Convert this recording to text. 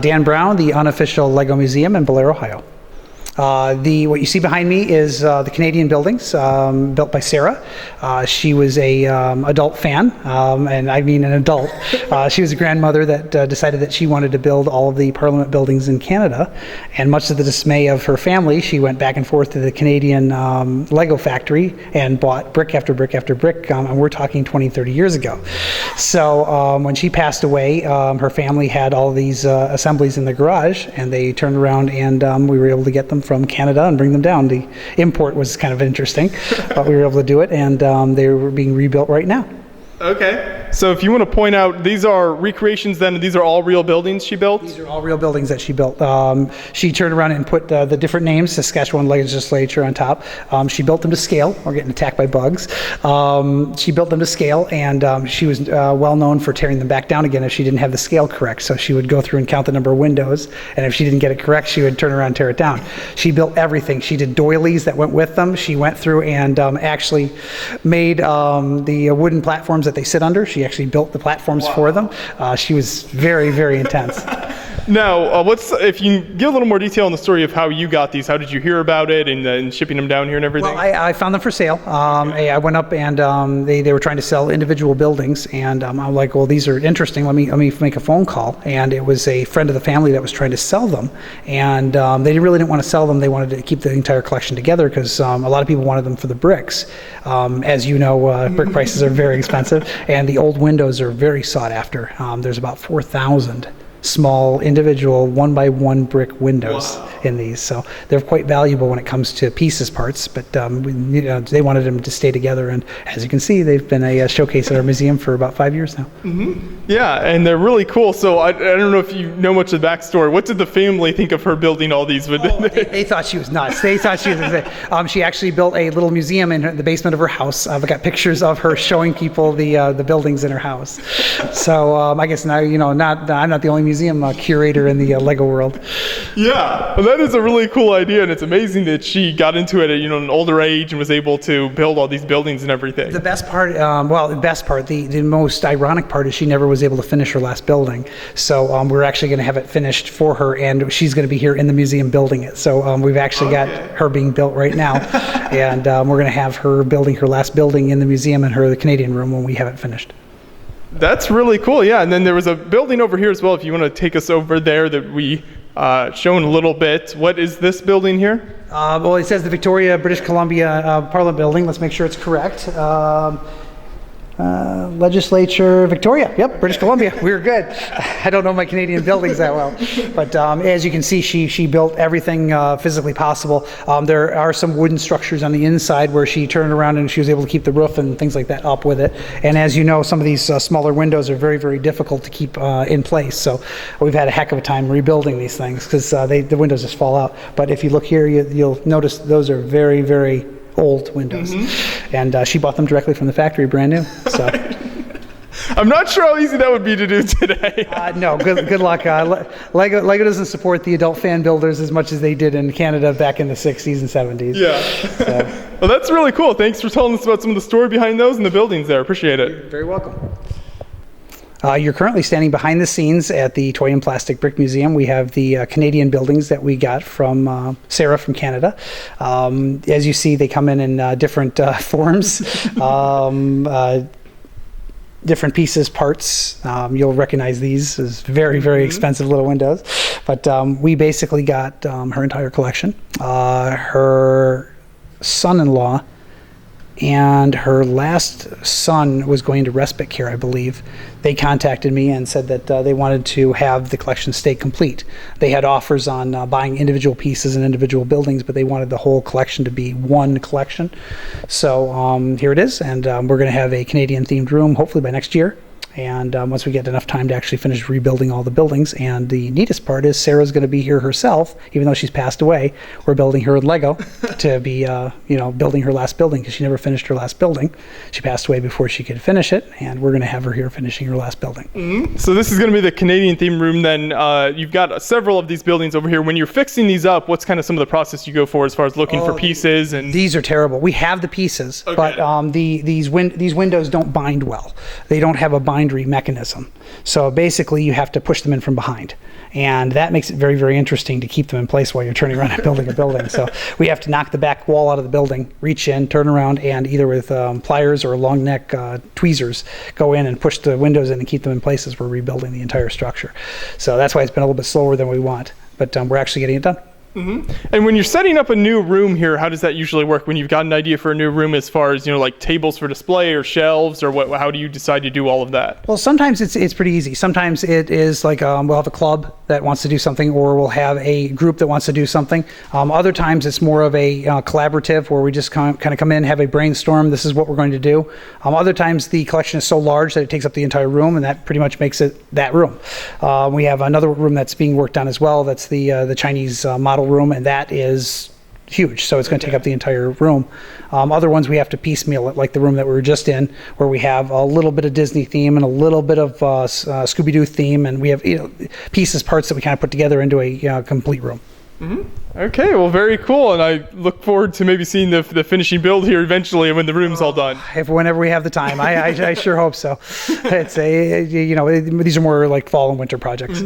Dan Brown, the unofficial Lego Museum in Bellaire, Ohio. What you see behind me is the Canadian buildings built by Sarah. She was a adult fan, and I mean an adult. She was a grandmother that decided that she wanted to build all of the Parliament buildings in Canada, and much to the dismay of her family, she went back and forth to the Canadian Lego factory and bought brick after brick after brick, and we're talking 20, 30 years ago. So when she passed away, her family had all these assemblies in the garage, and they turned around and we were able to get them from Canada and bring them down. The import was kind of interesting, but we were able to do it, and they were being rebuilt right now. Okay, so if you want to point out, these are recreations then, these are all real buildings she built? These are all real buildings that she built. She turned around and put the different names, Saskatchewan Legislature on top. She built them to scale. We're getting attacked by bugs. She built them to scale, and she was well known for tearing them back down again if she didn't have the scale correct. So she would go through and count the number of windows, and if she didn't get it correct, she would turn around and tear it down. She built everything. She did doilies that went with them. She went through and actually made the wooden platforms that they sit under. She actually built the platforms for them. She was very, very intense. Now, if you give a little more detail on the story of how you got these, how did you hear about it and shipping them down here and everything? Well, I found them for sale. I went up and they were trying to sell individual buildings, and I'm like, well, these are interesting. Let me make a phone call. And it was a friend of the family that was trying to sell them, and they really didn't want to sell them. They wanted to keep the entire collection together because a lot of people wanted them for the bricks. As you know, brick prices are very expensive, and the old windows are very sought after. There's about 4,000 small individual 1x1 brick windows in these, so they're quite valuable when it comes to pieces parts, but they wanted them to stay together, and as you can see, they've been a showcase at our museum for about 5 years now. Mm-hmm. Yeah, and they're really cool. So I don't know if you know much of the backstory. What did the family think of her building all these? They thought she was nuts. They thought she was insane. She actually built a little museum in the basement of her house. I've got pictures of her showing people the buildings in her house. So I guess now I'm not the only museum curator in the Lego world. Yeah, well, that is a really cool idea, and it's amazing that she got into it at an older age and was able to build all these buildings and everything. The best part, the most ironic part is she never was able to finish her last building. So we're actually going to have it finished for her, and she's going to be here in the museum building it. So we've actually got her being built right now, and we're going to have her building her last building in the museum and the Canadian room when we have it finished. That's really cool, yeah. And then there was a building over here as well, if you want to take us over there, that we shown a little bit. What is this building here? Well, it says the Victoria, British Columbia Parliament Building. Let's make sure it's correct. Legislature, Victoria. Yep, British Columbia. We're good. I don't know my Canadian buildings that well, but as you can see, she built everything physically possible. There are some wooden structures on the inside where she turned around and she was able to keep the roof and things like that up with it. And as you know, some of these smaller windows are very, very difficult to keep in place. So we've had a heck of a time rebuilding these things because the windows just fall out. But if you look here, you'll notice those are very, very old windows, and she bought them directly from the factory, brand new. So I'm not sure how easy that would be to do today. No, good luck. Lego doesn't support the adult fan builders as much as they did in Canada back in the 60s and 70s. Yeah. So. Well, that's really cool. Thanks for telling us about some of the story behind those and the buildings there. Appreciate it. You're very welcome. You're currently standing behind the scenes at the Toy and Plastic Brick Museum. We have the Canadian buildings that we got from Sarah from Canada. As you see, they come in different forms, different pieces, parts. You'll recognize these as very, very expensive little windows. But we basically got her entire collection. Her son-in-law and her last son was going to respite care, I believe. They contacted me and said that they wanted to have the collection stay complete. They had offers on buying individual pieces and individual buildings, but they wanted the whole collection to be one collection. So here it is, and we're going to have a Canadian-themed room hopefully by next year. And once we get enough time to actually finish rebuilding all the buildings. And the neatest part is Sarah's going to be here herself, even though she's passed away. We're building her with Lego to be, building her last building because she never finished her last building. She passed away before she could finish it, and we're going to have her here finishing her last building. Mm-hmm. So this is going to be the Canadian theme room then. You've got several of these buildings over here. When you're fixing these up, what's kind of some of the process you go for as far as looking for pieces? And these are terrible. We have the pieces, but these windows don't bind well. They don't have a bind bindery mechanism. So basically you have to push them in from behind. And that makes it very, very interesting to keep them in place while you're turning around and building a building. So we have to knock the back wall out of the building, reach in, turn around, and either with pliers or long neck tweezers, go in and push the windows in and keep them in place as we're rebuilding the entire structure. So that's why it's been a little bit slower than we want, but we're actually getting it done. And when you're setting up a new room here, how does that usually work? When you've got an idea for a new room, as far as, like tables for display or shelves, or what? How do you decide to do all of that? Well, sometimes it's pretty easy. Sometimes it is like we'll have a club that wants to do something, or we'll have a group that wants to do something. Other times it's more of a collaborative, where we just kind of come in, have a brainstorm. This is what we're going to do. Other times the collection is so large that it takes up the entire room, and that pretty much makes it that room. We have another room that's being worked on as well. That's the Chinese model room, and that is huge, so it's going to take up the entire room. Other ones we have to piecemeal it, like the room that we were just in, where we have a little bit of Disney theme and a little bit of Scooby-Doo theme, and we have parts that we kind of put together into a complete room. Okay, well, very cool, and I look forward to maybe seeing the finishing build here eventually when the room's all done. Whenever we have the time, I sure hope so. It's these are more like fall and winter projects.